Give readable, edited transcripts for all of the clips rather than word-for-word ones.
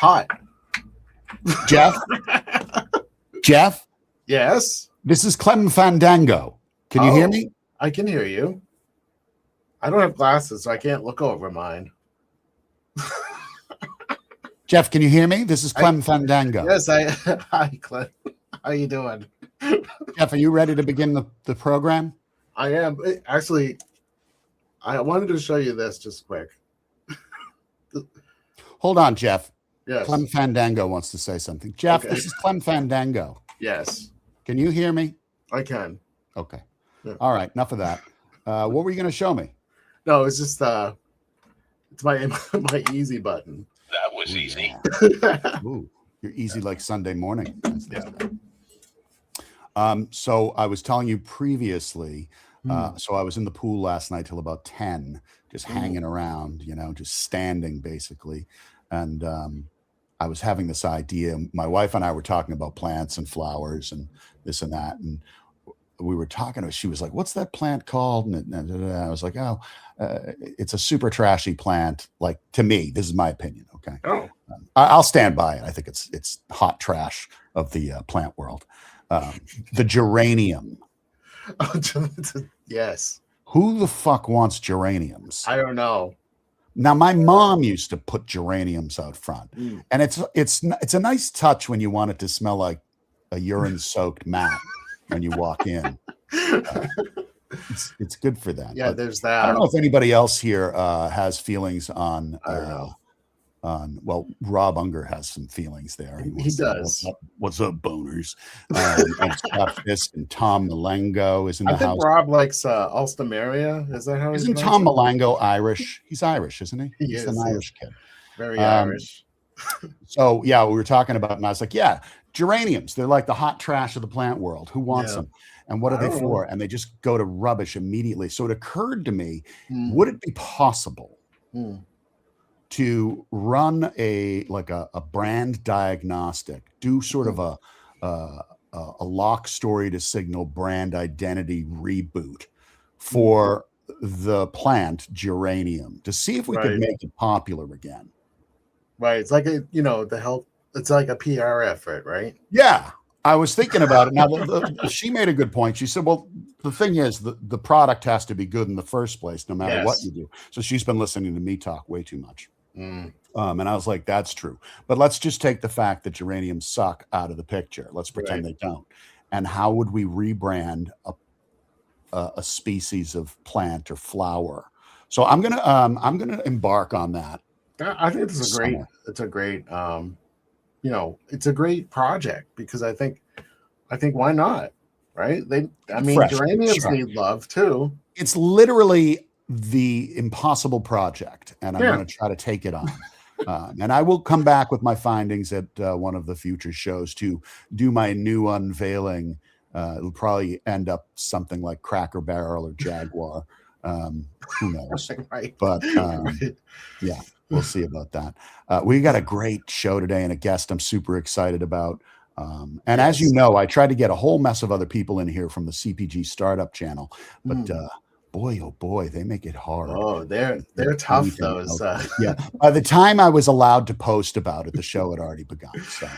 Hot. Jeff? Jeff? Yes? This is Clem Fandango. Can you hear me? I can hear you. I don't have glasses, so I can't look over mine. Jeff, can you hear me? This is Clem Fandango. Yes, hi, Clem. How you doing? Jeff, are you ready to begin the program? I am. Actually, I wanted to show you this just quick. Hold on, Jeff. Yes. Clem Fandango wants to say something. Jeff, Okay. This is Clem Fandango. Yes. Can you hear me? I can. Okay. Yeah. All right. Enough of that. What were you going to show me? No, it's just it's my easy button. That was easy. Yeah. Ooh, you're easy like Sunday morning. So I was telling you previously, so I was in the pool last night till about 10, just hanging around, just standing basically. And I was having this idea. My wife and I were talking about plants and flowers and this and that. And we were talking, she was like, what's that plant called? And I was like, it's a super trashy plant. Like, to me, this is my opinion. Okay. Oh. I'll stand by it. I think it's hot trash of the plant world. The geranium. Yes. Who the fuck wants geraniums? I don't know. Now, my mom used to put geraniums out front, and it's a nice touch when you want it to smell like a urine-soaked mat when you walk in. It's good for that. Yeah, but there's that. I don't know if anybody else here has feelings on. Well, Rob Unger has some feelings there. He does. What's up, boners? And Scott Fisk and Tom Malengo is in the house. I think Rob likes Alstamaria. Is that how? Isn't Tom Malengo Irish? He's Irish, isn't he? He's an Irish kid. Very Irish. So yeah, we were talking about, and I was like, yeah, geraniums. They're like the hot trash of the plant world. Who wants them? And what are they for? And they just go to rubbish immediately. So it occurred to me, would it be possible to run a brand diagnostic, do sort of a lock story to signal brand identity reboot for the plant geranium to see if we could make it popular again. Right. It's like the health. It's like a PR effort, right? Yeah. I was thinking about it. Now, she made a good point. She said, well, the thing is, the product has to be good in the first place, no matter what you do. So she's been listening to me talk way too much. And I was like, that's true. But let's just take the fact that geraniums suck out of the picture. Let's pretend they don't. And how would we rebrand a species of plant or flower? So I'm gonna embark on that. I think it's a great it's a great project because I think why not? Right? Geraniums need love too. It's literally the impossible project, and I'm going to try to take it on. And I will come back with my findings at one of the future shows to do my new unveiling. It'll probably end up something like Cracker Barrel or Jaguar. Who knows? Right. But yeah, we'll see about that. We got a great show today and a guest I'm super excited about. And as you know, I tried to get a whole mess of other people in here from the CPG Startup channel, but boy, oh boy, they make it hard. Oh, they're tough, those. Yeah. By the time I was allowed to post about it, the show had already begun. So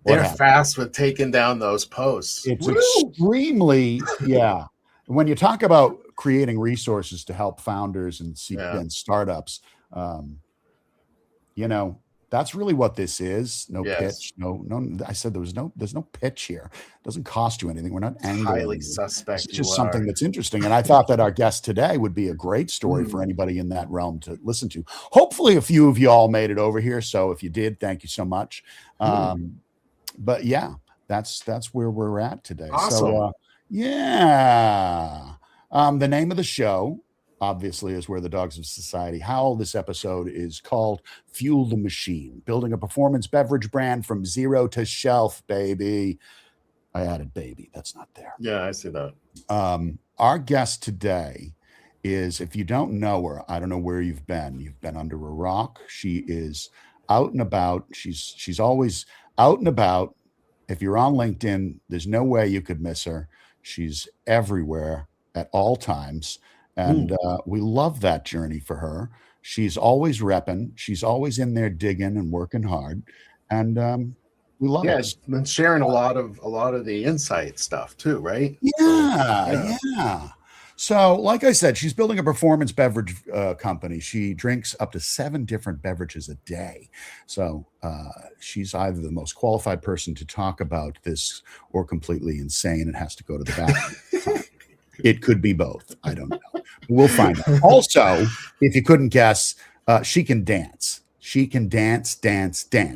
they're fast with taking down those posts. It's extremely, When you talk about creating resources to help founders and startups, that's really what this is. No pitch. No. I said there's no pitch here. It doesn't cost you anything. We're not angry. Highly suspect. It's just something that's interesting. And I thought that our guest today would be a great story for anybody in that realm to listen to. Hopefully a few of you all made it over here. So if you did, thank you so much. But yeah, that's where we're at today. Awesome. So the name of the show obviously is Where the Dogs of Society Howl. This episode is called Fuel the Machine, building a performance beverage brand from zero to shelf, baby. I added baby. That's not there. Yeah, I see that. Our guest today is, if you don't know her, I don't know where you've been. You've been under a rock. She is out and about. She's always out and about. If you're on LinkedIn, there's no way you could miss her. She's everywhere at all times. And we love that journey for her. She's always repping. She's always in there digging and working hard, and we love it. And sharing a lot of the insight stuff too, right? Yeah. So, like I said, she's building a performance beverage company. She drinks up to 7 different beverages a day. So she's either the most qualified person to talk about this or completely insane and has to go to the bathroom. It could be both. I don't know. We'll find out. Also, if you couldn't guess, she can dance. She can dance.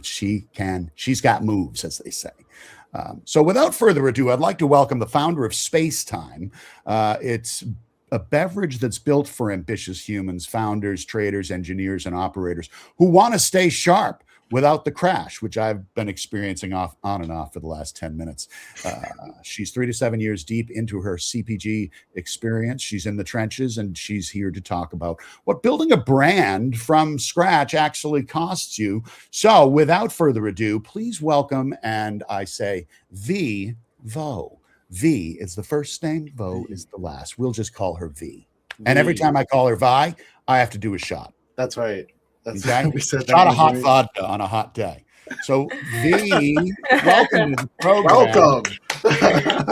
She's got moves, as they say. So without further ado, I'd like to welcome the founder of SpaceTime. It's a beverage that's built for ambitious humans, founders, traders, engineers, and operators who want to stay sharp without the crash, which I've been experiencing on and off for the last 10 minutes. She's 3 to 7 years deep into her CPG experience. She's in the trenches, and she's here to talk about what building a brand from scratch actually costs you. So without further ado, please welcome, and I say Vo. V is the first name, Vo is the last. We'll just call her V. And every time I call her Vi, I have to do a shot. That's right. That's okay? We said shot of hot vodka on a hot day. So V, welcome to the program. Welcome.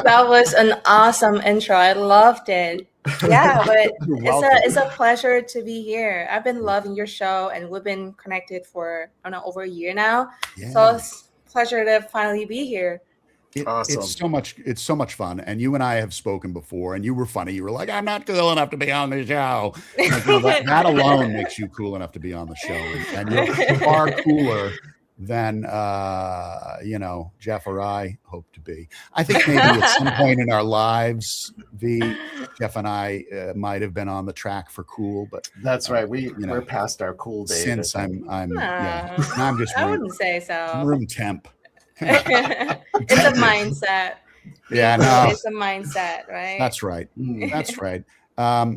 That was an awesome intro. I loved it. Yeah, but it's a pleasure to be here. I've been loving your show, and we've been connected for over a year now. Yeah. So it's a pleasure to finally be here. Awesome. It's so much fun. And you and I have spoken before, and you were funny. You were like, I'm not cool enough to be on the show. Like, that alone makes you cool enough to be on the show. And you're far cooler than, Jeff or I hope to be. I think maybe at some point in our lives, Jeff and I might have been on the track for cool, but that's right. We're past our cool days. Since I'm just I wouldn't say so. Room temp. It's a mindset. Yeah, no, it's a mindset, right? That's right. That's right.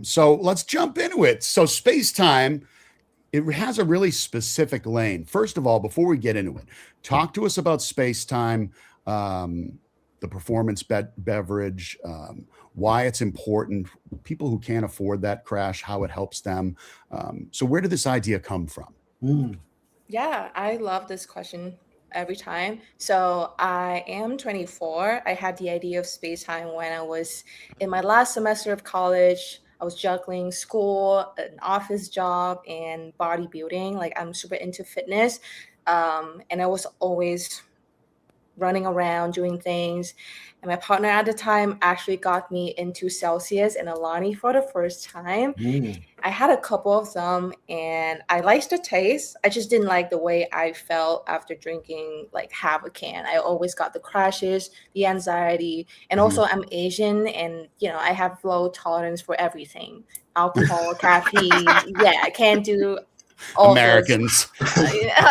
So let's jump into it. So SpaceTime, it has a really specific lane. First of all, before we get into it, talk to us about SpaceTime, the performance beverage, why it's important, people who can't afford that crash, how it helps them. So where did this idea come from? Yeah, I love this question every time. So I am 24. I had the idea of SpaceTime when I was in my last semester of college. I was juggling school, an office job, and bodybuilding. Like, I'm super into fitness. And I was always running around doing things. And my partner at the time actually got me into Celsius and Alani for the first time. I had a couple of them, and I liked the taste. I just didn't like the way I felt after drinking like half a can. I always got the crashes, the anxiety, and also I'm Asian, and I have low tolerance for everything. Alcohol, caffeine. Yeah, I can't do all Americans.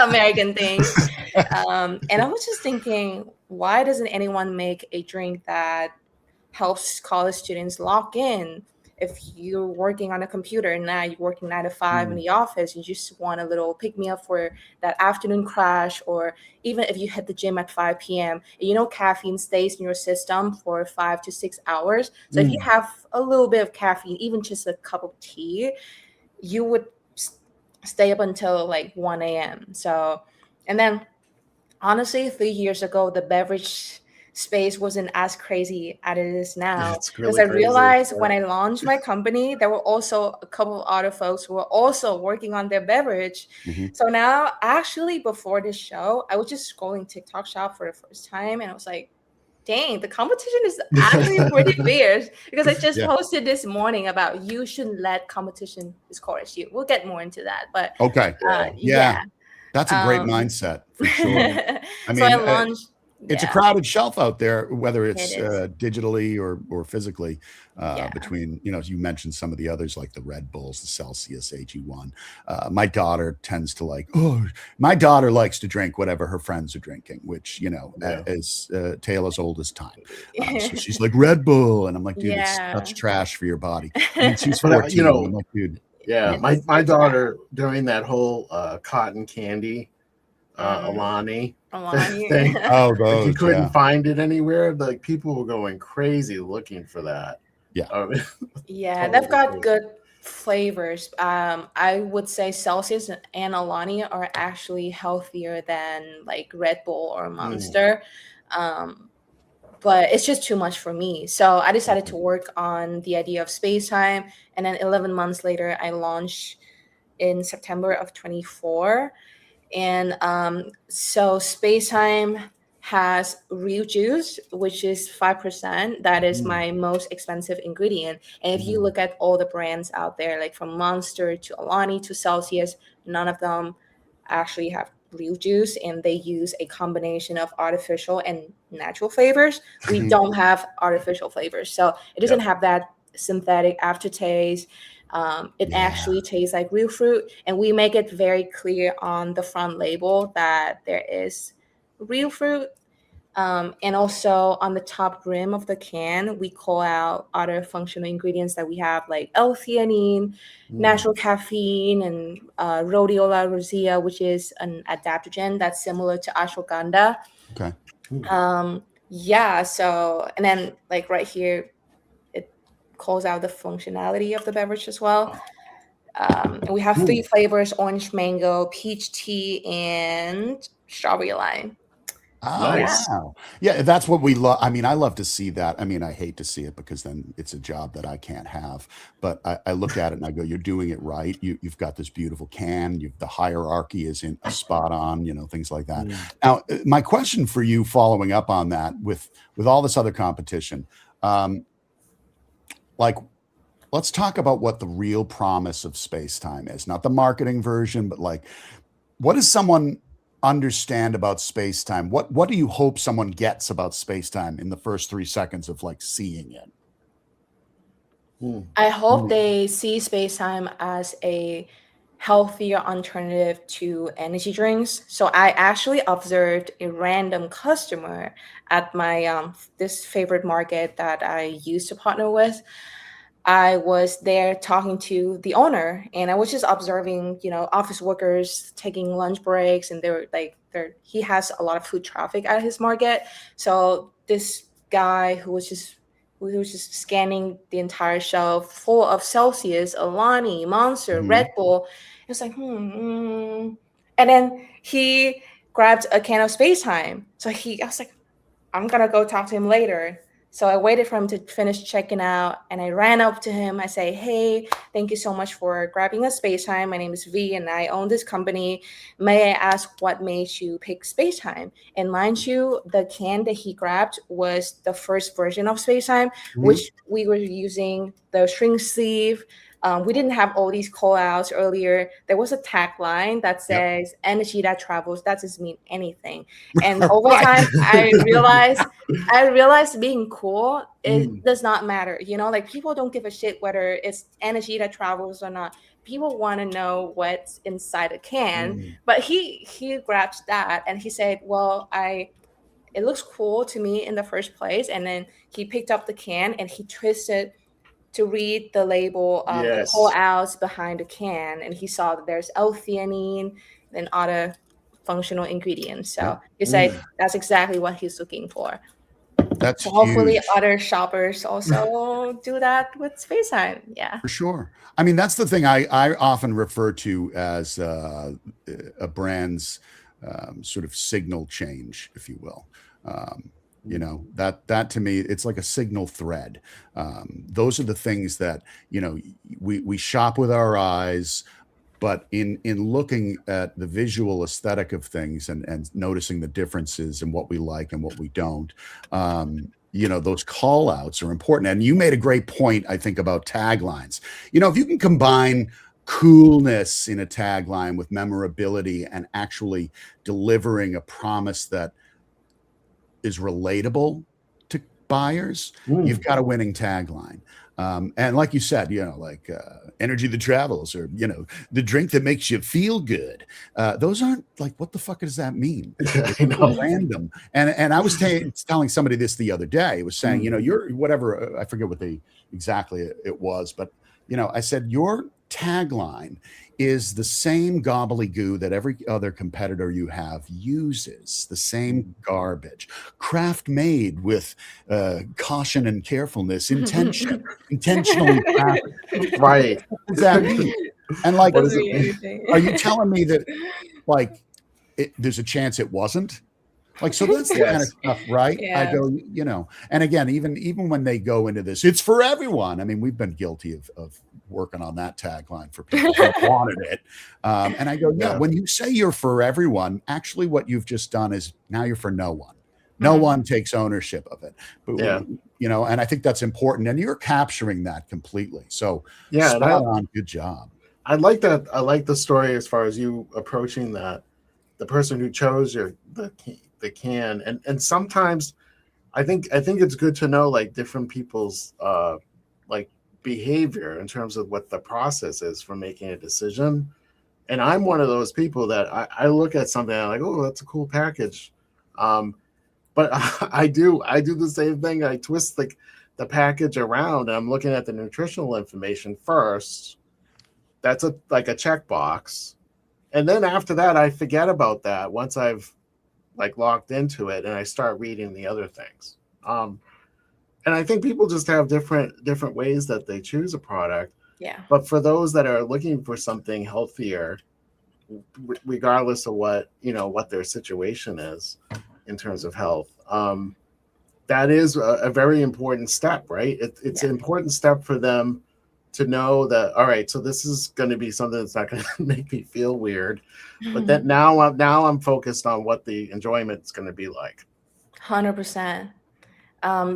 American things. And I was just thinking, why doesn't anyone make a drink that helps college students lock in? If you're working on a computer and now you're working 9 to 5 in the office, you just want a little pick me up for that afternoon crash, or even if you hit the gym at 5 p.m. Caffeine stays in your system for 5 to 6 hours. So if you have a little bit of caffeine, even just a cup of tea, you would stay up until like 1 a.m. So, and then honestly, 3 years ago, the beverage space wasn't as crazy as it is now. Because I realized when I launched my company, there were also a couple of other folks who were also working on their beverage. So now, actually, before this show, I was just scrolling TikTok shop for the first time, and I was like, dang, the competition is actually pretty fierce. Because I just posted this morning about you shouldn't let competition discourage you. We'll get more into that. But okay. That's a great mindset for sure. I mean, so I launched. It's a crowded shelf out there, whether it's digitally or physically, between, you mentioned some of the others like the Red Bulls, the Celsius, AG1. My daughter tends to my daughter likes to drink whatever her friends are drinking, which, is tale as old as time. So she's like, Red Bull. And I'm like, dude, it's such trash for your body. And she's 14. I'm like, dude. Yeah, my daughter doing that whole cotton candy Alani thing. Oh, those, you couldn't find it anywhere. Like, people were going crazy looking for that. Yeah. Totally they've got good flavors. I would say Celsius and Alani are actually healthier than like Red Bull or Monster. But it's just too much for me. So I decided to work on the idea of SpaceTime. And then 11 months later, I launched in September of 24. And so SpaceTime has real juice, which is 5%. That is my most expensive ingredient. And if you look at all the brands out there, like from Monster to Alani to Celsius, none of them actually have real juice, and they use a combination of artificial and natural flavors. We don't have artificial flavors, so it doesn't have that synthetic aftertaste. It actually tastes like real fruit, and we make it very clear on the front label that there is real fruit. And also on the top rim of the can, we call out other functional ingredients that we have, like L-theanine, natural caffeine, and rhodiola rosea, which is an adaptogen that's similar to ashwagandha. Okay. Yeah. So, and then like right here, it calls out the functionality of the beverage as well. And we have 3 flavors: orange mango, peach tea, and strawberry lime. Oh, nice. Wow. Yeah, that's what we love. I mean, I love to see that. I mean, I hate to see it because then it's a job that I can't have. But I look at it and I go, you're doing it right. You've got this beautiful can. The hierarchy is in spot on, things like that. Now, my question for you following up on that with all this other competition, like, let's talk about what the real promise of SpaceTime is. Not the marketing version, but like, what does someone understand about SpaceTime? What do you hope someone gets about SpaceTime in the first 3 seconds of like seeing it? I hope they see SpaceTime as a healthier alternative to energy drinks. So I actually observed a random customer at my this favorite market that I used to partner with. I was there talking to the owner, and I was just observing, office workers taking lunch breaks, and he has a lot of foot traffic at his market. So this guy who was just scanning the entire shelf full of Celsius, Alani, Monster, Red Bull. It was like, and then he grabbed a can of SpaceTime. So I was like, I'm gonna go talk to him later. So I waited for him to finish checking out, and I ran up to him. I say, hey, thank you so much for grabbing a SpaceTime. My name is V, and I own this company. May I ask what made you pick SpaceTime? And mind you, the can that he grabbed was the first version of SpaceTime, which we were using the shrink sleeve. We didn't have all these call outs earlier. There was a tagline that says energy that travels. That doesn't mean anything. And over time, I realized being cool, it does not matter. Like people don't give a shit whether it's energy that travels or not. People want to know what's inside a can. But he grabbed that and he said, well, it looks cool to me in the first place. And then he picked up the can and he twisted to read the label, the call outs behind the can, and he saw that there's L-theanine and other functional ingredients. So he said that's exactly what he's looking for. That's so hopefully other shoppers also do that with SpaceTime. Yeah, for sure. I mean, that's the thing I often refer to as a brand's sort of signal change, if you will. That to me, it's like a signal thread. Those are the things that, we shop with our eyes, but in looking at the visual aesthetic of things and noticing the differences in what we like and what we don't, those call outs are important. And you made a great point, I think, about taglines. If you can combine coolness in a tagline with memorability and actually delivering a promise that is relatable to buyers, you've got a winning tagline. And like you said, energy that travels, or, the drink that makes you feel good. Those aren't like, what the fuck does that mean? It's random. And I was telling somebody this the other day. It was saying, you're whatever, I forget what exactly it was, but, I said, your tagline is the same gobbledygoo that every other competitor you have uses, the same garbage. Craft made with caution and carefulness, intentionally crafted. Right. What does that mean? And like, What does it mean? are you telling me that like there's a chance it wasn't? Like, so that's the kind of stuff, right? Yeah. I go, you know, and again, even when they go into this, it's for everyone. I mean, we've been guilty of working on that tagline for people who wanted it. And I go, yeah, when you say you're for everyone, actually what you've just done is now you're for no one. No one takes ownership of it. But, you know, and I think that's important. And you're capturing that completely. So spot on, good job. I like that. I like the story as far as you approaching that. The person who chose the can, and sometimes I think it's good to know like different people's like behavior in terms of what the process is for making a decision. And I'm one of those people that I look at something and I'm like, oh, that's a cool package. But I do the same thing. I twist the package around and I'm looking at the nutritional information first. That's like a checkbox. And then after that, I forget about that once I've like locked into it and I start reading the other things. And I think people just have different ways that they choose a product. Yeah. But for those that are looking for something healthier, regardless of what their situation is in terms of health, that is a very important step, right? It's an important step for them to know that, all right, so this is going to be something that's not going to make me feel weird, but that now I'm focused on what the enjoyment is going to be like. 100%.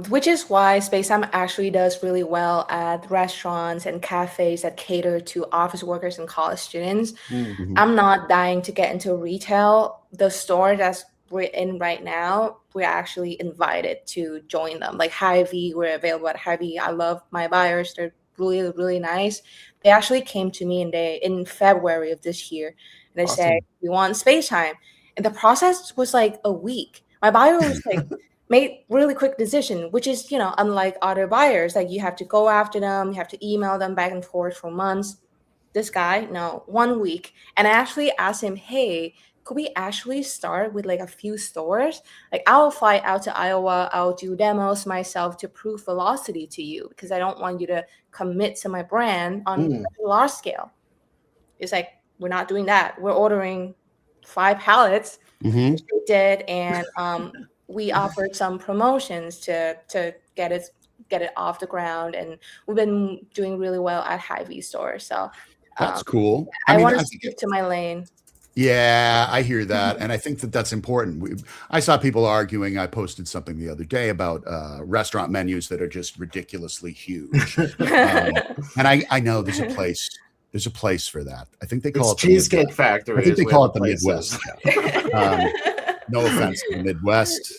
Which is why SpaceTime actually does really well at restaurants and cafes that cater to office workers and college students. I'm not dying to get into retail. The store that's we're in right now, we're actually invited to join them. Like Hy-Vee, we're available at Hy-Vee. I love my buyers. They're really, really nice. They actually came to me in February of this year, and they said, we want SpaceTime. And the process was like a week. My buyer was like, made really quick decision, which is, you know, unlike other buyers, like you have to go after them, you have to email them back and forth for months. This guy, no, 1 week. And I actually asked him, hey, could we actually start with like a few stores? Like I'll fly out to Iowa, I'll do demos myself to prove velocity to you because I don't want you to commit to my brand on a large scale. It's like, we're not doing that. We're ordering 5 pallets, which we did, and we offered some promotions to get it off the ground, and we've been doing really well at Hy-Vee stores. So that's cool. I want to stick to my lane. Yeah, I hear that. And I think that that's important. I saw people arguing. I posted something the other day about restaurant menus that are just ridiculously huge. And I know there's a place for that. I think they call it Cheesecake Factory. I think they call it the Midwest. No offense to the Midwest.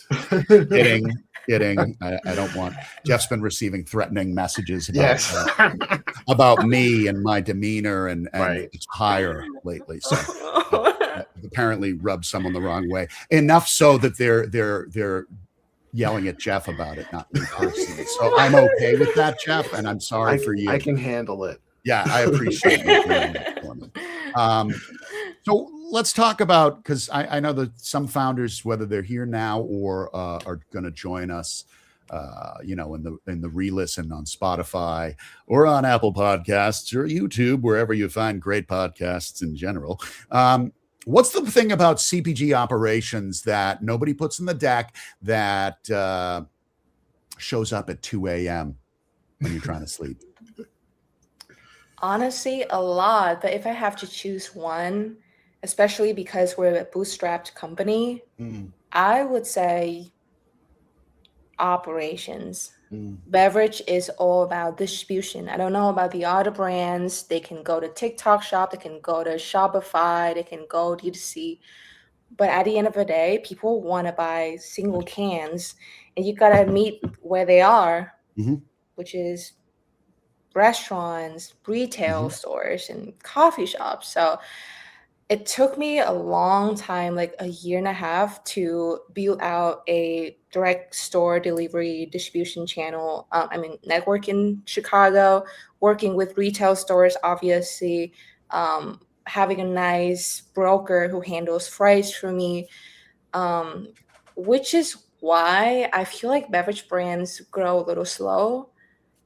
Kidding. I don't want. Jeff's been receiving threatening messages about me and my demeanor, and it's higher lately. So apparently rubbed someone the wrong way. Enough so that they're yelling at Jeff about it, not me personally. So I'm okay with that, Jeff, and I'm sorry for you. I can handle it. Yeah, I appreciate you doing that for me. So let's talk about, because I know that some founders, whether they're here now or are going to join us, in the re-listen on Spotify or on Apple Podcasts or YouTube, wherever you find great podcasts in general. What's the thing about CPG operations that nobody puts in the deck that shows up at 2 a.m. when you're trying to sleep? Honestly, a lot. But if I have to choose one, especially because we're a bootstrapped company, I would say operations. Beverage is all about distribution. I don't know about the other brands. They can go to TikTok shop, they can go to Shopify, they can go D2C. But at the end of the day, people want to buy single cans, and you got to meet where they are, which is restaurants, retail stores, and coffee shops. So it took me a long time, like a year and a half, to build out a direct store delivery distribution channel. Network in Chicago, working with retail stores, obviously, having a nice broker who handles freights for me, which is why I feel like beverage brands grow a little slow.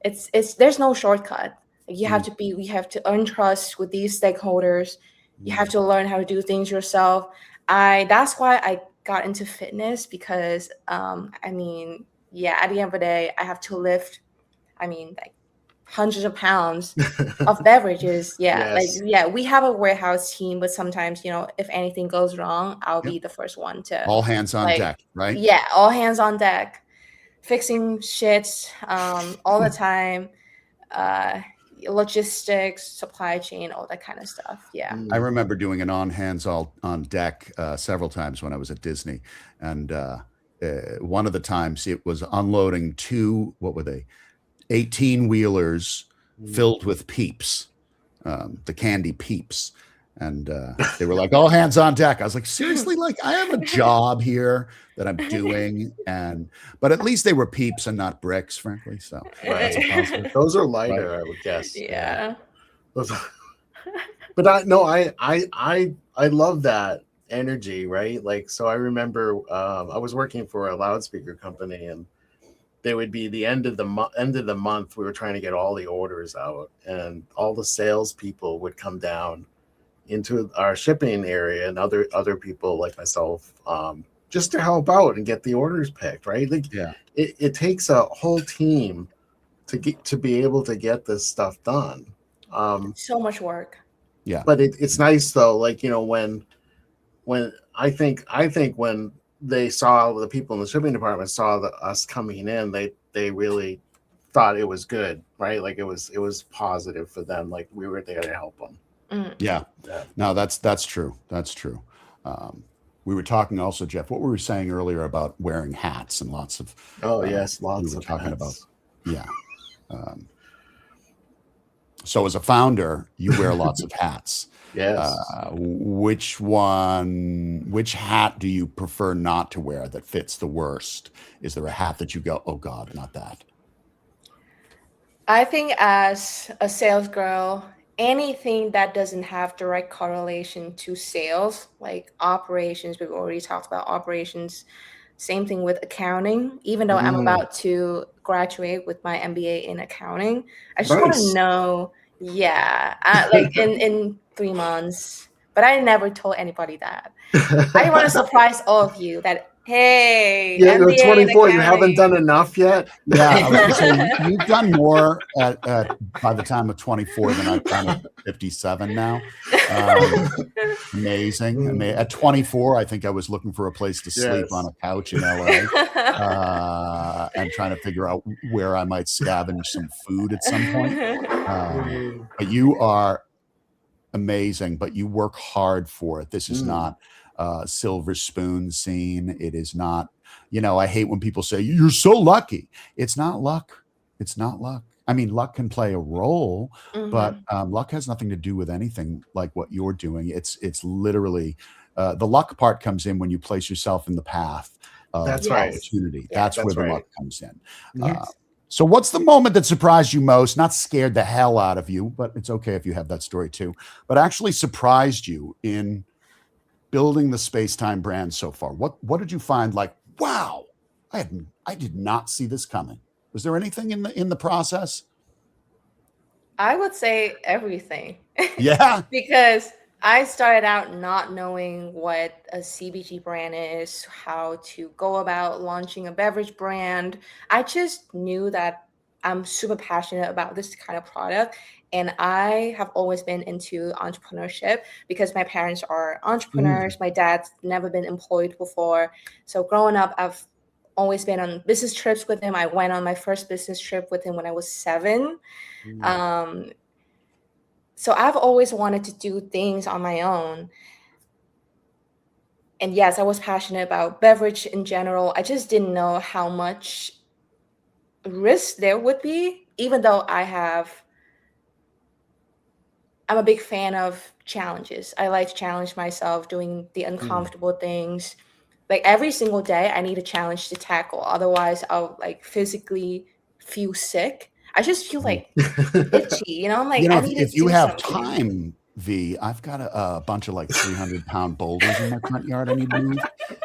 It's there's no shortcut. You have to earn trust with these stakeholders. You have to learn how to do things yourself. That's why I got into fitness, because at the end of the day, I have to lift, like hundreds of pounds of beverages. Yes. We have a warehouse team, but sometimes, if anything goes wrong, I'll Yep. be the first one to, All hands on like, deck, right? yeah, all hands on deck, fixing shit all the time, logistics, supply chain, all that kind of stuff. Yeah. I remember doing an all hands on deck several times when I was at Disney, and one of the times it was unloading two, what were they, 18 wheelers filled with Peeps, the candy Peeps. And they were like, all hands on deck. I was like, seriously? Like, I have a job here that I'm doing. But at least they were Peeps and not bricks, frankly. So that's a positive. Those are lighter, I would guess. Yeah. But I love that energy, right? Like, so I remember I was working for a loudspeaker company, and they would be the end of the month. We were trying to get all the orders out, and all the salespeople would come down into our shipping area, and other people like myself, just to help out and get the orders picked, right? Like, it takes a whole team to be able to get this stuff done. So much work. Yeah, but it's nice though, like, when I think when they saw, the people in the shipping department saw us coming in, they really thought it was good, right? Like, it was positive for them, like we were there to help them. Yeah. No, that's true. That's true. We were talking also, Jeff, what we were saying earlier about wearing hats and lots of. Yes, lots we were of talking hats. about. Yeah. So as a founder, you wear lots of hats. Yes. Which hat do you prefer not to wear that fits the worst? Is there a hat that you go, oh God, not that? I think as a sales girl, anything that doesn't have direct correlation to sales, like operations, we've already talked about operations. Same thing with accounting. Even though I'm about to graduate with my MBA in accounting, I just want to know, like in 3 months. But I never told anybody that. I want to surprise all of you that, hey, Yeah, you're MBA 24. You in haven't accounting. done enough yet. Yeah, I was gonna say, you've done more by the time of 24 than I've done at 57 now. Amazing. At 24, I think I was looking for a place to sleep on a couch in LA, and trying to figure out where I might scavenge some food at some point. But you are amazing, but you work hard for it. This is not silver spoon scene. It is not, I hate when people say you're so lucky. It's not luck. It's not luck. I mean, luck can play a role, but luck has nothing to do with anything like what you're doing. It's literally the luck part comes in when you place yourself in the path of opportunity. That's where the luck comes in. So what's the moment that surprised you most? Not scared the hell out of you, but it's okay if you have that story too, but actually surprised you in building the SpaceTime brand so far? What did you find like, wow, I did not see this coming? Was there anything in the process? I would say everything. Yeah. Because I started out not knowing what a CBG brand is, how to go about launching a beverage brand. I just knew that I'm super passionate about this kind of product. And I have always been into entrepreneurship because my parents are entrepreneurs. My dad's never been employed before. So growing up, I've always been on business trips with him. I went on my first business trip with him when I was 7. So I've always wanted to do things on my own. And yes, I was passionate about beverage in general. I just didn't know how much risk there would be, even though I have I'm a big fan of challenges. I like to challenge myself doing the uncomfortable things. Like every single day I need a challenge to tackle. Otherwise I'll like physically feel sick. I just feel like itchy, I'm like, I need to if you do have something. time, V, I've got a bunch of like 300-pound boulders in my front yard I need to move.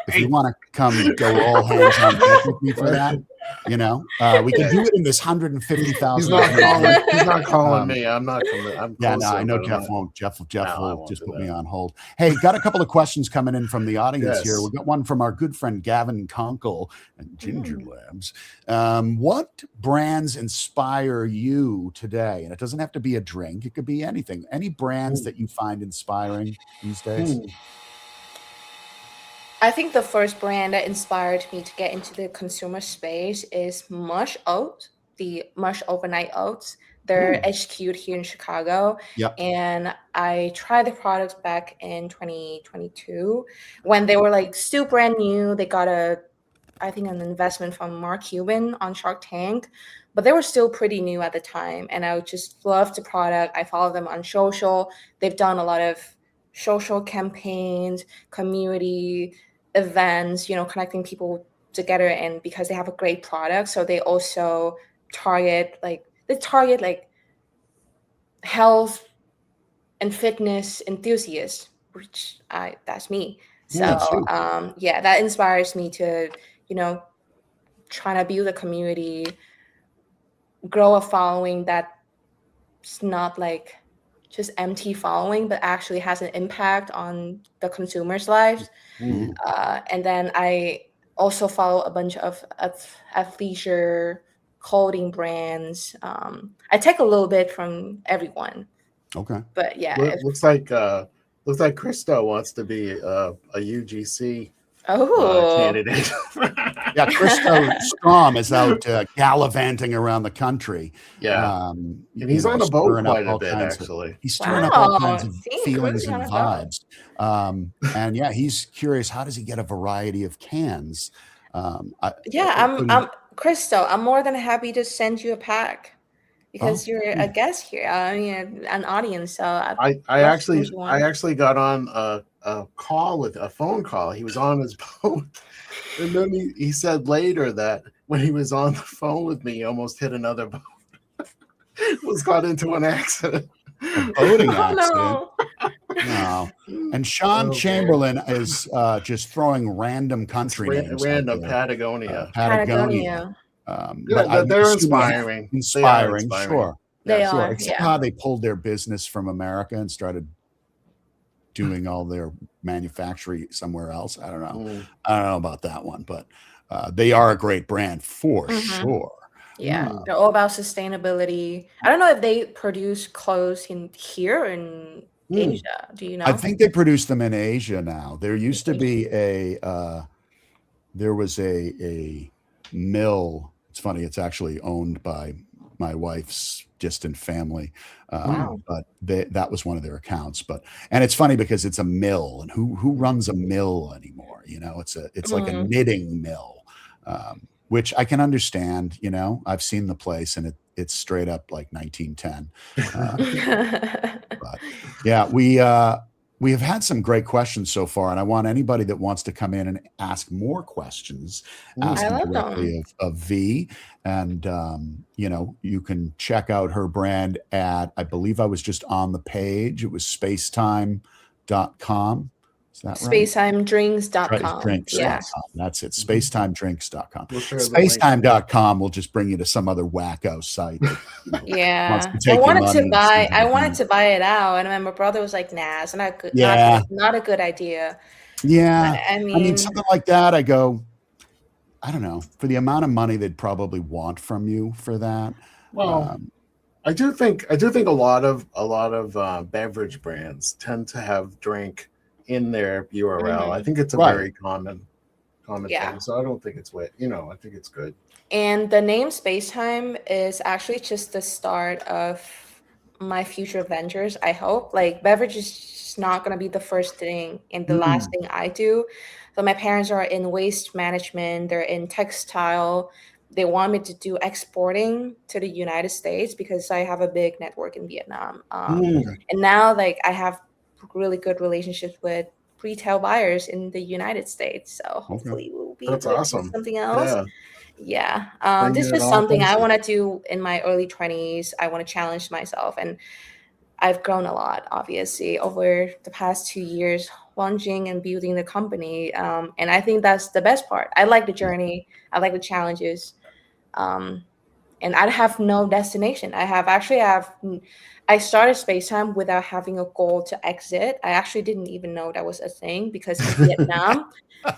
If you want to come go all hands on deck with me for that, we can do it in this 150,000. He's not calling. He's not calling me. I'm not coming. I'm Yeah, closer, no, I know but I'm Jeff not. won't. Jeff No, I will won't just do put that. me on hold. Hey, got a couple of questions coming in from the audience here. Yes. We got one from our good friend Gavin Conkle and Ginger Labs. What brands inspire you today? And it doesn't have to be a drink. It could be anything. Any brands that you find inspiring these days? I think the first brand that inspired me to get into the consumer space is Mush Oats, the Mush Overnight Oats. They're HQ'd here in Chicago. Yep. And I tried the products back in 2022 when they were like still brand new. They got I think an investment from Mark Cuban on Shark Tank, but they were still pretty new at the time. And I just loved the product. I followed them on social. They've done a lot of social campaigns, community events, connecting people together. And because they have a great product, so they also target like health and fitness enthusiasts, which that's me. So that inspires me to, trying to build a community, grow a following that's not like just empty following, but actually has an impact on the consumers' lives. And then I also follow a bunch of athleisure clothing brands. I take a little bit from everyone. Okay. But yeah, looks like Christo wants to be a UGC candidate. Yeah, Christo Strom is out gallivanting around the country. Yeah, and he's on a boat quite a bit, actually. He's stirring up all kinds of feelings and vibes. And yeah, he's curious, how does he get a variety of cans? I'm Christo. I'm more than happy to send you a pack because you're a guest here. I mean, an audience. So I actually got on a call with a phone call. He was on his boat, and then he said later that when he was on the phone with me, he almost hit another boat. Was got into an accident. A boating accident. No. And Sean Chamberlain is just throwing random country names. Random Patagonia. Patagonia. But they're inspiring. Inspiring, sure. They are. Except how they pulled their business from America and started doing all their manufacturing somewhere else. I don't know. I don't know about that one, but they are a great brand for sure. Yeah, they're all about sustainability. I don't know if they produce clothes here in Asia. Do you know? I think they produce them in Asia now. There used to be there was a mill. It's funny. It's actually owned by my wife's distant family. But that was one of their accounts. And it's funny because it's a mill, and who runs a mill anymore? It's like a knitting mill. Which I can understand, I've seen the place and it's straight up like 1910. But yeah, we have had some great questions so far, and I want anybody that wants to come in and ask more questions, ask them directly of V. And, you can check out her brand at, I believe I was just on the page. It was SpaceTime.com. Is that right? SpaceTimeDrinks.com. Drinks.com. That's it. SpaceTimeDrinks.com. SpaceTime.com will just bring you to some other wacko site. I wanted to buy it out, and my brother was like, "Nah, it's not good. Not a good idea." Yeah, I mean, something like that. I go, I don't know, for the amount of money they'd probably want from you for that. Well, I do think a lot of beverage brands tend to have drink in their URL. I think it's a very common thing. So I don't think it's I think it's good. And the name SpaceTime is actually just the start of my future ventures, I hope. Like, beverage is just not going to be the first thing and the last thing I do. So my parents are in waste management. They're in textile. they want me to do exporting to the United States because I have a big network in Vietnam. And now like I have really good relationships with retail buyers in the United States. So hopefully we'll be That's able to do awesome. something else. Yeah. This is something I want to do in my early 20s. I want to challenge myself, and I've grown a lot, obviously, over the past 2 years, launching and building the company. And I think that's the best part. I like the journey. I like the challenges. And I have no destination. I started SpaceTime without having a goal to exit. I actually didn't even know that was a thing because in Vietnam,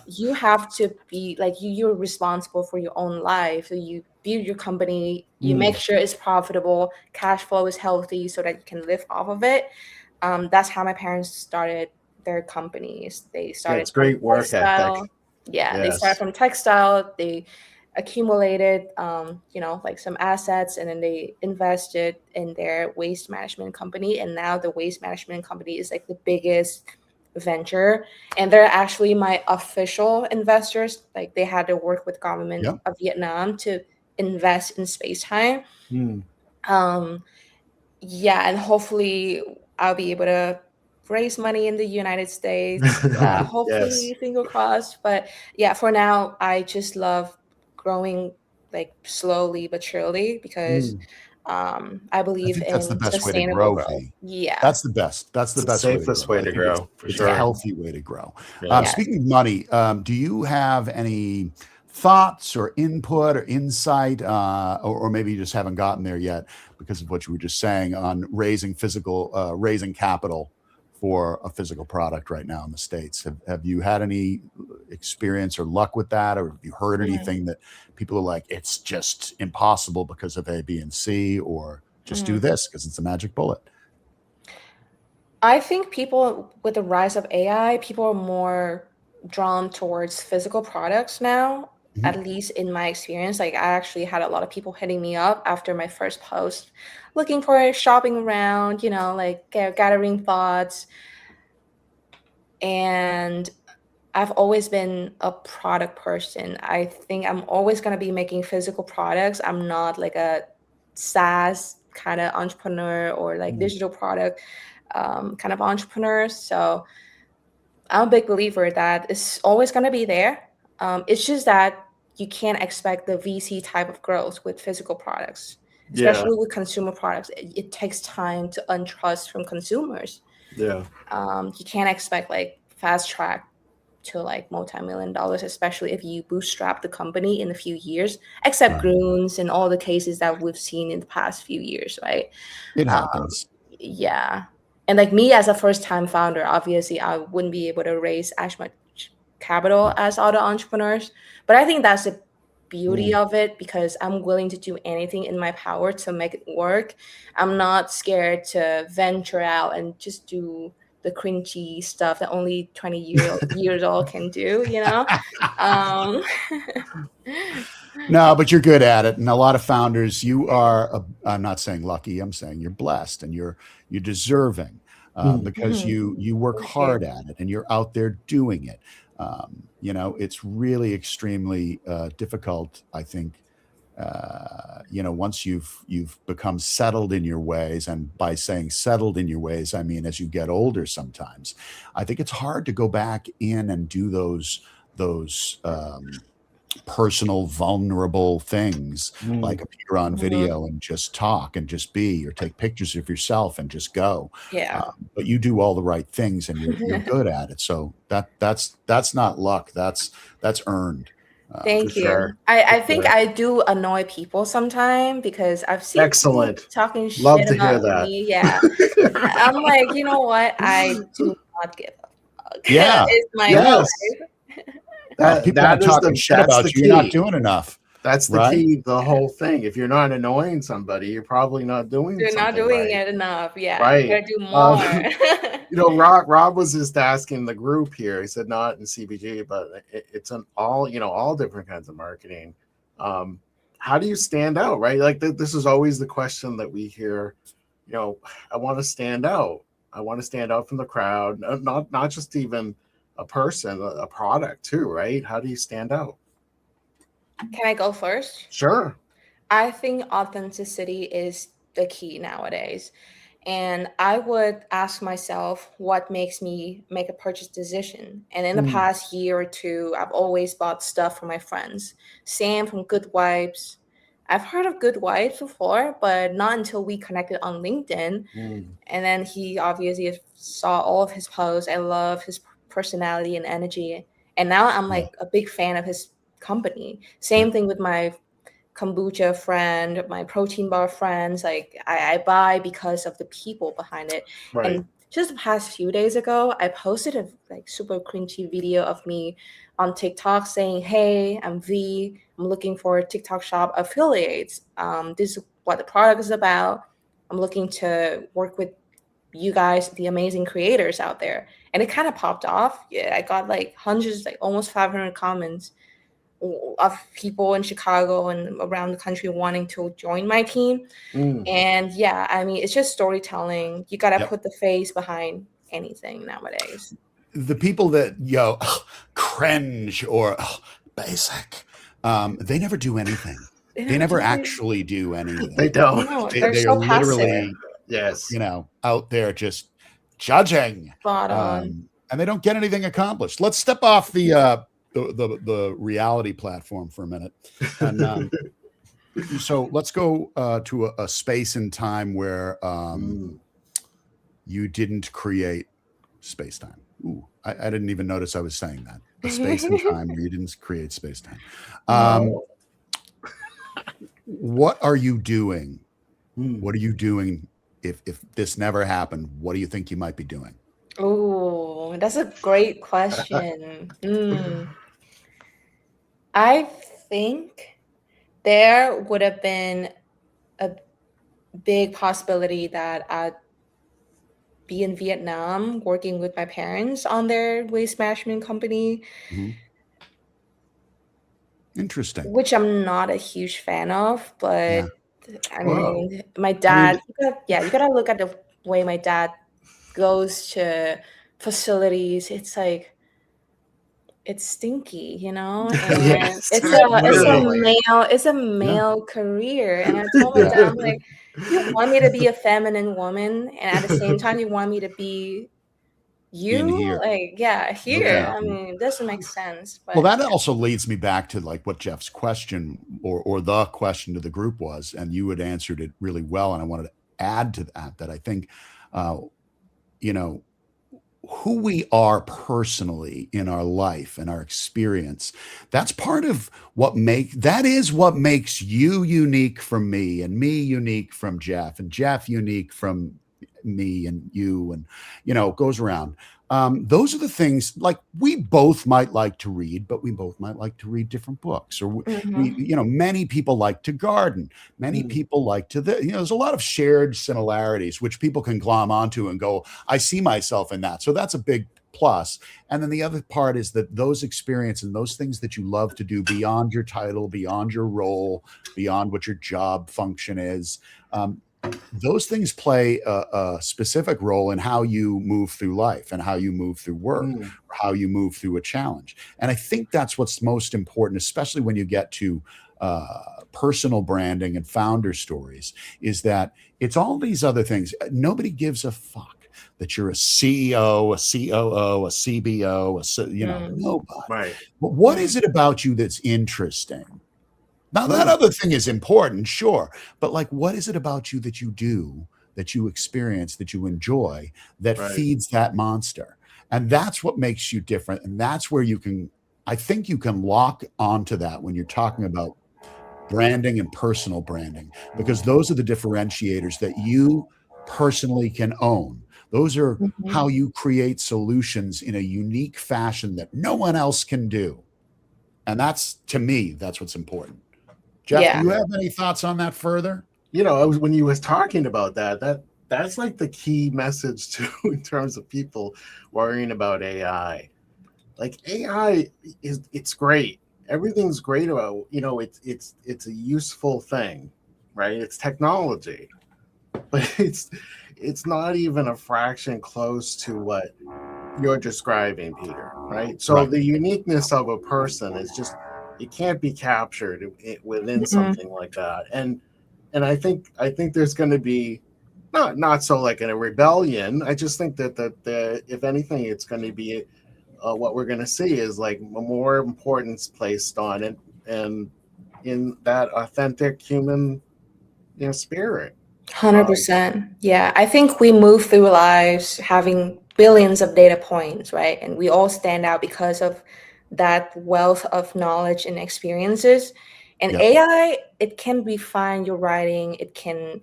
you have to be like you're responsible for your own life. So you build your company, you make sure it's profitable, cash flow is healthy so that you can live off of it. That's how my parents started their companies. They started it's great work textile. ethic. They started from textile. They accumulated like some assets, and then they invested in their waste management company, and now the waste management company is like the biggest venture, and they're actually my official investors. Like they had to work with government of Vietnam to invest in SpaceTime. And hopefully I'll be able to raise money in the United States. Hopefully, finger crossed. But yeah, for now, I just love growing like slowly but surely because I believe think that's the in best way to sustainable grow, growth. V. Yeah, That's the best. That's the best safest way to grow. For it's sure. a healthy way to grow. Yes. Speaking of money, do you have any thoughts or input or insight, or maybe you just haven't gotten there yet because of what you were just saying on raising capital for a physical product right now in the States? Have you had any experience or luck with that, or have you heard anything that people are like, it's just impossible because of A, B, and C, or just do this because it's a magic bullet? I think people with the rise of AI, people are more drawn towards physical products now, at least in my experience. Like I actually had a lot of people hitting me up after my first post looking for shopping around, like gathering thoughts. And I've always been a product person. I think I'm always going to be making physical products. I'm not like a SaaS kind of entrepreneur or like digital product kind of entrepreneur. So I'm a big believer that it's always going to be there. It's just that you can't expect the VC type of growth with physical products, especially with consumer products. It takes time to untrust from consumers. Yeah. You can't expect like fast track to like multi-million dollars, especially if you bootstrap the company in a few years, except Groons and all the cases that we've seen in the past few years, right? It happens. Yeah. And like me as a first-time founder, obviously I wouldn't be able to raise as much capital as other entrepreneurs. But I think that's the beauty of it because I'm willing to do anything in my power to make it work. I'm not scared to venture out and just do the cringy stuff that only 20 years old can do, No, but you're good at it. And a lot of founders, I'm not saying lucky, I'm saying you're blessed and you're deserving because you work hard at it and you're out there doing it. It's really extremely difficult, I think, once you've become settled in your ways, and by saying settled in your ways, I mean, as you get older, sometimes I think it's hard to go back in and do those personal, vulnerable things like appear on video and just talk and just be, or take pictures of yourself and just go. Yeah. But you do all the right things and you're good at it. So that's not luck. That's earned. Thank you. Sure. I think I do annoy people sometimes because I've seen Excellent. people talking Love shit to hear about that. me. Yeah. I'm like, you know what? I do not give a fuck. Yeah. It's my Yes. life. People aren't talking shit about you. You're not doing enough. That's the right? key, the whole thing. If you're not annoying somebody, you're probably not doing You're not something doing right. it enough. Yeah. Right. You gotta do more. Rob was just asking the group here. He said not in CBG, but it's an all different kinds of marketing. How do you stand out, right? Like this is always the question that we hear. I want to stand out. I want to stand out from the crowd. Not just even a person, a product too, right? How do you stand out? Can I go first? Sure. I think authenticity is the key nowadays. And I would ask myself what makes me make a purchase decision. And in the Mm, past year or two, I've always bought stuff for my friends. Sam from Good Vibes. I've heard of Good Vibes before, but not until we connected on LinkedIn. mm, And then he obviously saw all of his posts. I love his personality and energy. And now I'm Yeah, like a big fan of his company. yeah, Same thing with my kombucha friend, my protein bar friends. Like I buy because of the people behind it. right. And just the past few days ago, I posted a like super cringy video of me on TikTok saying, "Hey, I'm V. I'm looking for TikTok shop affiliates. This is what the product is about. I'm looking to work with you guys, the amazing creators out there." And it kind of popped off. Yeah, I got like hundreds, like almost 500 comments of people in Chicago and around the country wanting to join my team. Mm. And yeah, I mean, it's just storytelling. You got to yep. put the face behind anything nowadays. The people that cringe or basic, they never do anything. They never actually do anything. They don't. No, They, they're they are so passive. literally, Yes. out there just judging, Spot on. and they don't get anything accomplished. Let's step off the reality platform for a minute, and so let's go to a space and time where you didn't create SpaceTime. Ooh, I didn't even notice I was saying that. A space and time where you didn't create SpaceTime. No. What are you doing? Mm. What are you doing if this never happened? What do you think you might be doing? Oh, that's a great question. I think there would have been a big possibility that I'd be in Vietnam working with my parents on their waste management company, Mhm. Interesting. which I'm not a huge fan of. Yeah. But I Wow. mean, my I dad, mean, you gotta look at the way my dad goes to facilities. It's like, it's stinky, you know, and yes. Literally. it's a Yeah. male career. And I told my Yeah. dad, I'm like, you want me to be a feminine woman, and at the same time, you want me to be In you? here. Like, yeah, Okay. here. I mean, it doesn't make sense. Well, But that also leads me back to like what Jeff's question or the question to the group was, and you had answered it really well. And I wanted to add to that I think, you know, who we are personally in our life and our experience, that's part of that is what makes you unique from me, and me unique from Jeff, and Jeff unique from me and you, and it goes around. Those are the things, like, we both might like to read, but we both might like to read different books, or many people like to garden, many people like to there's a lot of shared similarities which people can glom onto and go, I see myself in that, so that's a big plus. And then the other part is that those experiences and those things that you love to do beyond your title, beyond your role, beyond what your job function is, those things play a specific role in how you move through life and how you move through work, or how you move through a challenge. And I think that's what's most important, especially when you get to personal branding and founder stories, is that it's all these other things. Nobody gives a fuck that you're a CEO, a COO, a CBO, nobody. Right. But what is it about you that's interesting? Now, that other thing is important, sure. But like, what is it about you that you do, that you experience, that you enjoy, that feeds that monster? And that's what makes you different. And that's where I think you can lock onto that when you're talking about branding and personal branding, because those are the differentiators that you personally can own. Those are how you create solutions in a unique fashion that no one else can do. And that's, to me, that's what's important. Jeff, do you have any thoughts on that further? When you was talking about that's like the key message too, in terms of people worrying about AI. Like, AI it's great. Everything's great about, it's a useful thing, right? It's technology, but it's not even a fraction close to what you're describing, Peter, right? So the uniqueness of a person is just it can't be captured within something like that. And I think there's going to be not so like in a rebellion. I just think that if anything, it's going to be what we're going to see is like more importance placed on it and in that authentic human spirit. 100%. Yeah, I think we move through lives having billions of data points, right? And we all stand out because of that wealth of knowledge and experiences. And Yep. AI, it can refine your writing, it can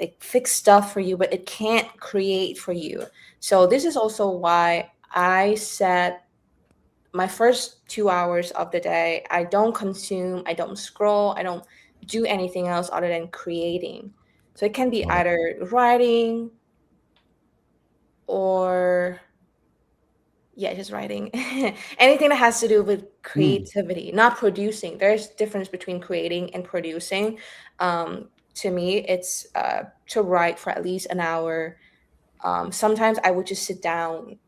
like fix stuff for you, but it can't create for you. So this is also why I set my first 2 hours of the day, I don't consume, I don't scroll, I don't do anything else other than creating. So it can be Love it. either writing or just writing. Anything that has to do with creativity, not producing. There's difference between creating and producing. To me, it's to write for at least an hour. Sometimes I would just sit down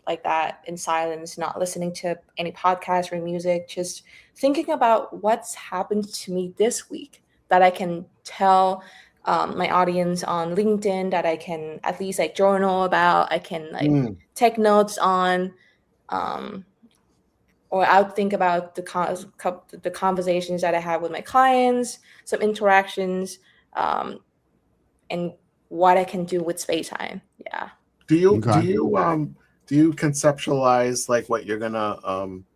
like that in silence, not listening to any podcast or music, just thinking about what's happened to me this week that I can tell my audience on LinkedIn, that I can at least like journal about, I can like take notes on, or I'll think about the conversations that I have with my clients, some interactions, and what I can do with SpaceTime. Yeah. Do you Okay. do you conceptualize like what you're gonna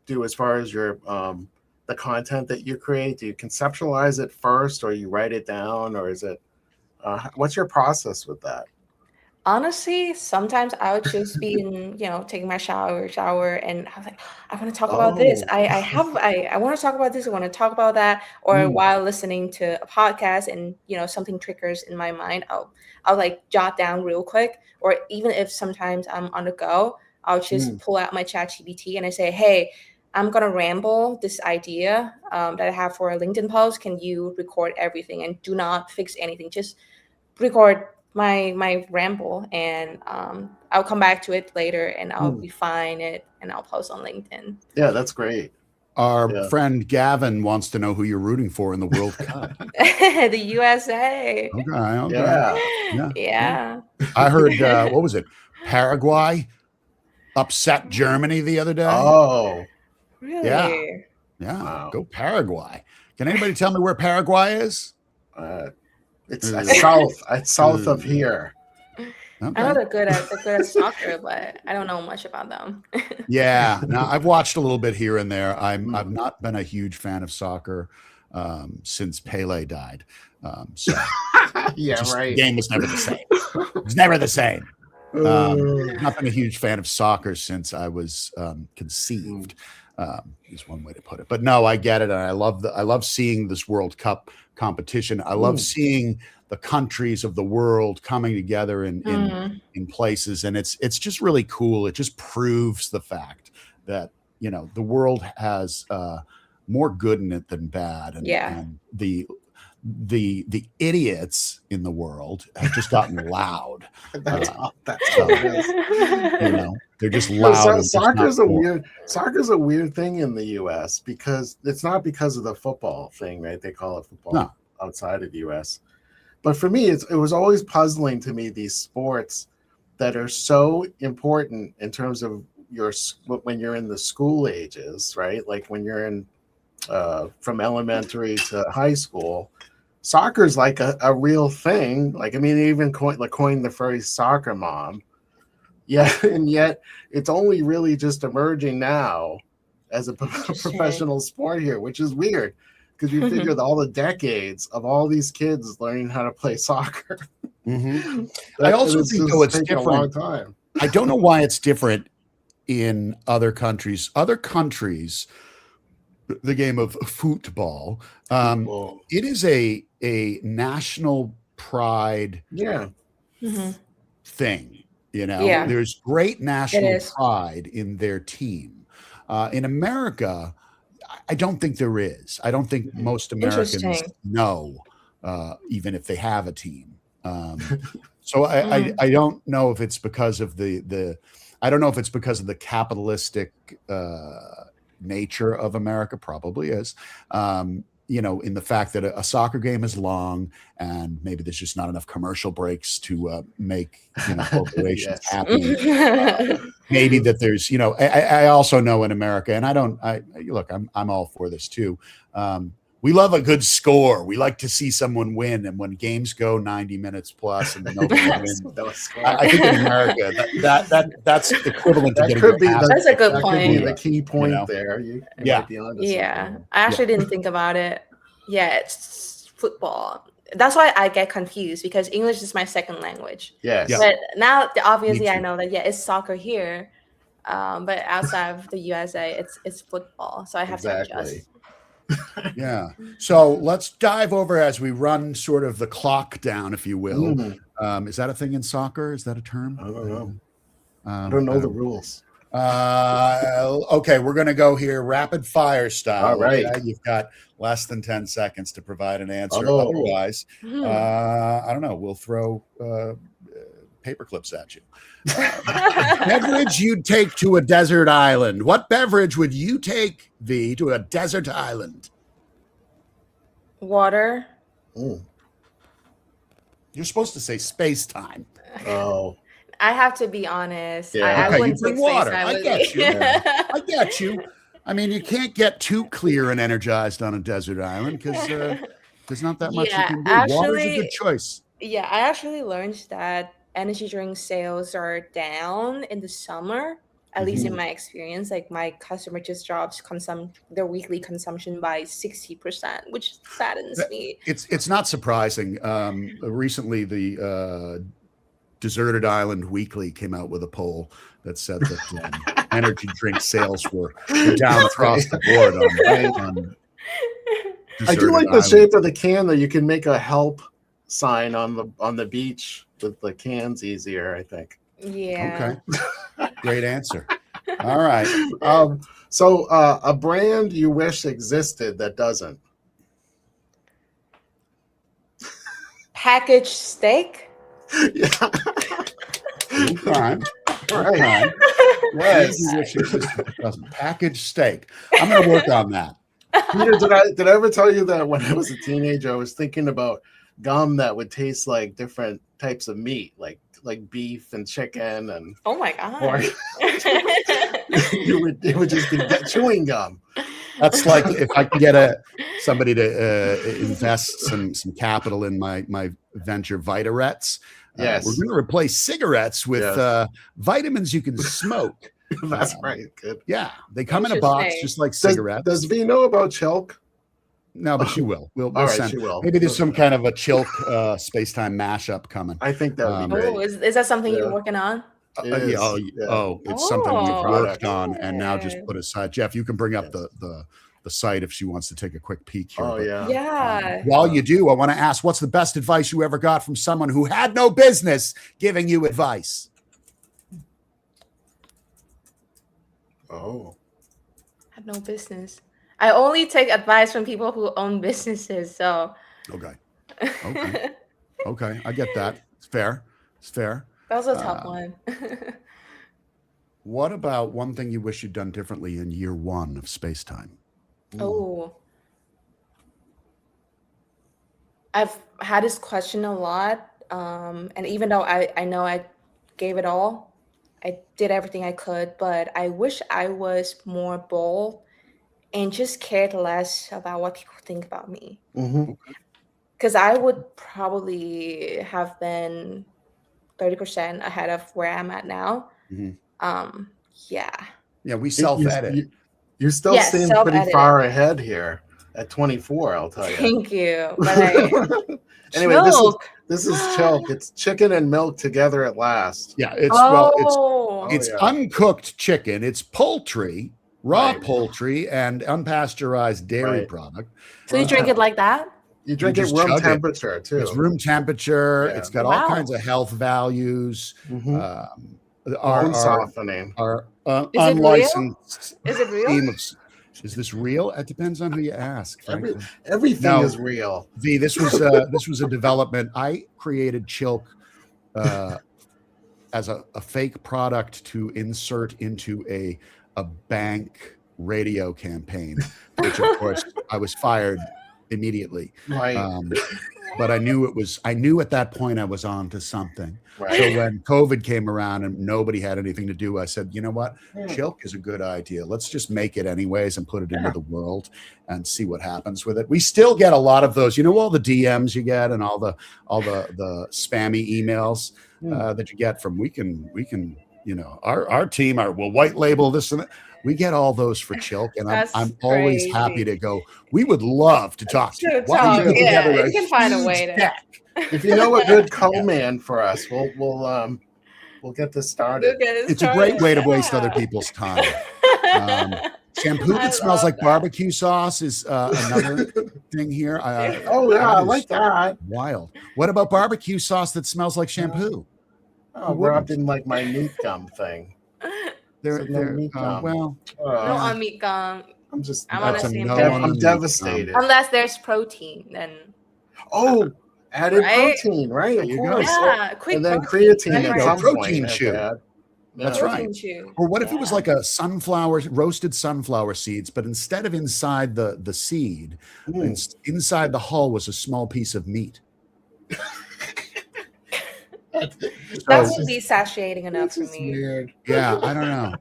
do as far as your the content that you create? Do you conceptualize it first, or you write it down, or is it what's your process with that? Honestly, sometimes I would just be in, taking my shower, and I was like, I want to talk about this. Oh, I want to talk about this. I want to talk about that. Or Mm. while listening to a podcast and, something triggers in my mind, I'll like jot down real quick. Or even if sometimes I'm on the go, I'll just pull out my ChatGPT and I say, hey, I'm going to ramble this idea that I have for a LinkedIn post. Can you record everything and do not fix anything? Just record my ramble, and I'll come back to it later and I'll refine it and I'll post on LinkedIn. Yeah, that's great. Our friend Gavin wants to know who you're rooting for in the World Cup. The USA. Okay. Yeah. I heard, what was it? Paraguay upset Germany the other day. Oh, Really? Yeah. Wow. Go Paraguay. Can anybody tell me where Paraguay is? It's south of here. I know they're good at soccer, but I don't know much about them. Yeah, now I've watched a little bit here and there. I've not been a huge fan of soccer since Pele died. So right. The game was never the same. It was never the same. I've not been a huge fan of soccer since I was conceived. Is one way to put it. But no, I get it, and I love seeing this World Cup competition. I love seeing the countries of the world coming together in places, and it's just really cool. It just proves the fact that the world has more good in it than bad, and the idiots in the world have just gotten loud. That's all it is. They're just loud. Soccer's a weird thing in the U.S. because it's not because of the football thing, right? They call it football outside of the U.S. But for me, it was always puzzling to me, these sports that are so important in terms of when you're in the school ages, right? Like when you're in from elementary to high school. Soccer's like a real thing. Like, I mean, they even coined the phrase soccer mom. Yeah, and yet it's only really just emerging now as a professional sport here, which is weird because you figure all the decades of all these kids learning how to play soccer. I also think, though, it's different. A long time. I don't know why it's different in other countries. Other countries, the game of football, it is a national pride thing. There's great national pride in their team. In America, I don't think there is. I don't think most Americans know, even if they have a team. So I don't know if it's because of the I don't know if it's because of the capitalistic nature of America, probably is. In the fact that a soccer game is long and maybe there's just not enough commercial breaks to make corporations Yes. happy. Maybe that there's, I also know in America, and I'm all for this too. We love a good score. We like to see someone win. And when games go 90 minutes plus and nobody wins, I think in America that's equivalent to getting your ass. That's a good that point. Could be the key point there. You might be onto something. I actually didn't think about it. Yeah, it's football. That's why I get confused because English is my second language. Yes. But now obviously I know that it's soccer here. But outside of the USA, it's football. So I have to adjust. Yeah. So let's dive over as we run sort of the clock down, if you will. Is that a thing in soccer? Is that a term? I don't know. I don't know the rules. Okay, we're going to go here rapid fire style. All right. Okay? You've got less than 10 seconds to provide an answer. Oh. Otherwise, I don't know. We'll throw paper clips at you. Beverage you'd take to a desert island. What beverage would you take, V, to a desert island? Water. Mm. You're supposed to say SpaceTime. Oh. I have to be honest. Yeah. I wouldn't take water. SpaceTime I with get me. you. I get you. I mean, you can't get too clear and energized on a desert island because there's not that much you can do. Water's a good choice. Yeah, I actually learned that energy drink sales are down in the summer, at least in my experience. Like my customer just drops their weekly consumption by 60%, which saddens me. It's not surprising. Recently, the Deserted Island Weekly came out with a poll that said that energy drink sales were down across the board. I do like the shape of the can, though. You can make a help sign on the beach with the cans easier, I think. Yeah. Okay. Great answer. All right. So a brand you wish existed that doesn't. Packaged steak. Yeah. Time. Right. Yes. You wish it doesn't. Packaged steak. I'm going to work on that. Peter, did I ever tell you that when I was a teenager, I was thinking about gum that would taste like different types of meat, like beef and chicken and Oh my god! pork. it would just be chewing gum. That's like if I can get somebody to invest some capital in my venture, Vitarets. Yes, we're going to replace cigarettes with vitamins you can smoke. That's right. Good. Yeah, they come in a box just like cigarettes. Does V know about Chilk? No, but she will. We'll All right, send. she will. Maybe there's some kind of a Chilk SpaceTime mashup coming. I think that would be great. Oh, is that something you're working on? It's something we've worked on and now just Okay. put aside. Jeff, you can bring up the site if she wants to take a quick peek here. Oh yeah. Yeah. While you do, I want to ask, what's the best advice you ever got from someone who had no business giving you advice? Oh. I have no business. I only take advice from people who own businesses. So. Okay. Okay. I get that. It's fair. That was a tough one. What about one thing you wish you'd done differently in year one of SpaceTime? Oh. I've had this question a lot. And even though I know I gave it all, I did everything I could, but I wish I was more bold and just cared less about what people think about me. Because I would probably have been 30% ahead of where I'm at now. Yeah. Yeah, we self-edit. You still seem pretty far ahead here at 24, I'll tell you. Thank you. But anyway, this is Chilk. It's chicken and milk together at last. Yeah, it's uncooked chicken. It's poultry, raw poultry, and unpasteurized dairy product. So you drink it like that? You drink it room temperature too. It's room temperature. Yeah. It's got all kinds of health values. Bone softening. Our unlicensed. Is it real? Is this real? It depends on who you ask. Everything is real. V, this was a development. I created Chilk as a fake product to insert into a bank radio campaign, which of course I was fired immediately. Right. But I knew at that point I was on to something. Right. So when COVID came around and nobody had anything to do, I said, you know what? Chilk is a good idea. Let's just make it anyways and put it into the world and see what happens with it. We still get a lot of those, all the DMs you get and all the spammy emails that you get from we can, our team, we'll white label this and that. We get all those for Chilk, and I'm always happy to go. We would love to talk to you. Why don't you you can find a way to. If you know a good co-man for us, we'll get this started. It's a great way to waste other people's time. Shampoo that smells like barbecue sauce is another thing here. I like that. Wild. What about barbecue sauce that smells like shampoo? Rob didn't like my meat gum thing. No on meat gum. I'm on the same I'm devastated. Unless there's protein, then. Added protein, right? There you go. Yeah, quick. And then creatine at some protein point. chew. That's right. Or what if it was like a roasted sunflower seeds, but instead of inside the seed, inside the hull was a small piece of meat. That would be satiating enough for me. Weird. Yeah, I don't know.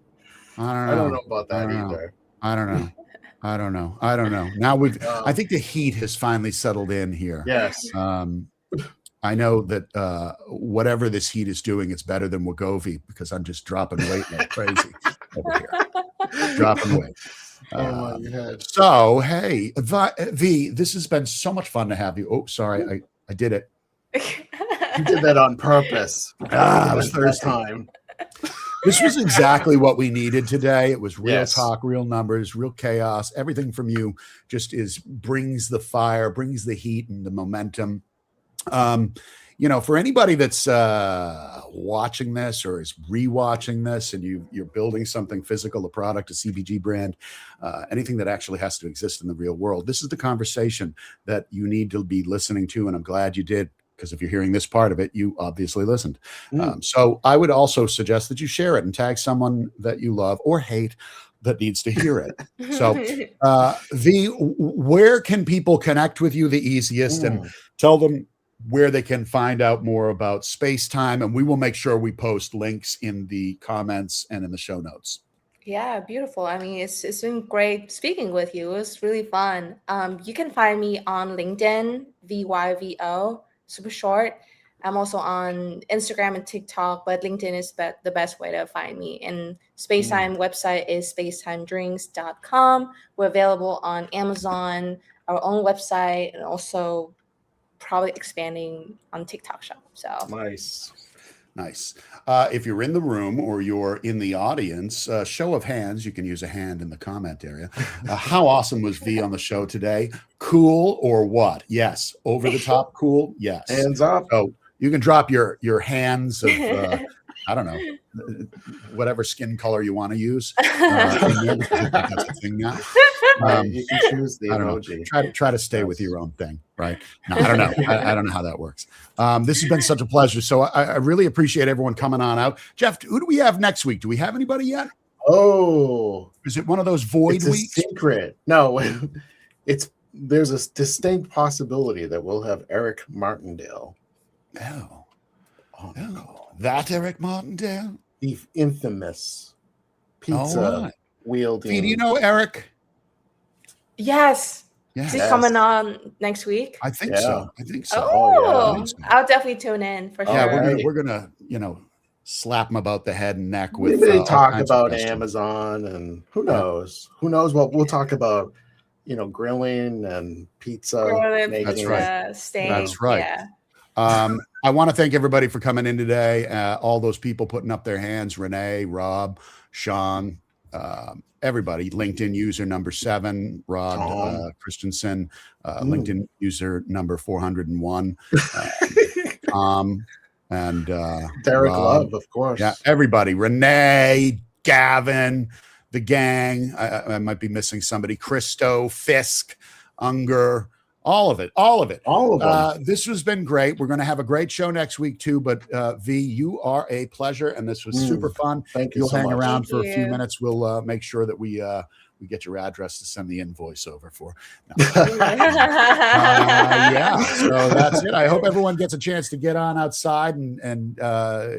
I don't know about that either. I don't know. Now I think the heat has finally settled in here. Yes. I know that whatever this heat is doing, it's better than Wegovy because I'm just dropping weight like crazy over here. Dropping weight. Oh my God. So, hey, V, this has been so much fun to have you. Oh, sorry, I did it. You did that on purpose. It was Thursday time. This was exactly what we needed today. It was real talk, real numbers, real chaos. Everything from you just brings the fire, brings the heat and the momentum. For anybody that's watching this or is rewatching this and you're building something physical, a product, a CBG brand, anything that actually has to exist in the real world, this is the conversation that you need to be listening to. And I'm glad you did, because if you're hearing this part of it, you obviously listened. So I would also suggest that you share it and tag someone that you love or hate that needs to hear it. So V, where can people connect with you the easiest and tell them where they can find out more about SpaceTime, and we will make sure we post links in the comments and in the show notes. Yeah, beautiful. I mean, it's been great speaking with you. It was really fun. You can find me on LinkedIn, VYVO, super short. I'm also on Instagram and TikTok, but LinkedIn is the best way to find me. And SpaceTime website is spacetimedrinks.com. We're available on Amazon, our own website, and also probably expanding on TikTok shop. So nice. If you're in the room or you're in the audience, show of hands, you can use a hand in the comment area. How awesome was V on the show today? Cool or what? Yes. Over the top cool? Yes. Hands up. So you can drop your hands of I don't know, whatever skin color you want to use. That's a thing now. You can choose the emoji. Try to stay with your own thing, right? No, I don't know. I don't know how that works. This has been such a pleasure. So I really appreciate everyone coming on out. Jeff, who do we have next week? Do we have anybody yet? Oh, is it one of those void weeks? Secret. No, there's a distinct possibility that we'll have Eric Martindale. Oh no. That Eric Martindale? The infamous pizza wielding. Do you know Eric? Yes. Is he coming on next week? I think so. Oh, I'll definitely tune in for sure. Yeah, we're gonna slap him about the head and neck with. Maybe talk about Amazon and who knows what we'll talk about. Grilling and pizza. That's right. Steak. That's right. Yeah. I want to thank everybody for coming in today. All those people putting up their hands: Renee, Rob, Sean, everybody. LinkedIn user number 7, Rod Christensen. LinkedIn user number 401. And Derek Rob, Love, of course. Yeah, everybody. Renee, Gavin, the gang. I might be missing somebody. Christo, Fisk, Unger. All of it. This has been great. We're going to have a great show next week too. But V, you are a pleasure, and this was super fun. Thank you. You'll hang around for a few minutes. We'll make sure that we we get your address to send the invoice over for. No. So that's it. I hope everyone gets a chance to get on outside and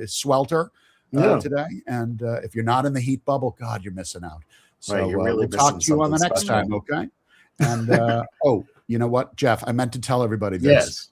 swelter today. And if you're not in the heat bubble, God, you're missing out. So right, you're really we'll talk to you on the next time, okay? And oh, you know what, Jeff? I meant to tell everybody this. Yes.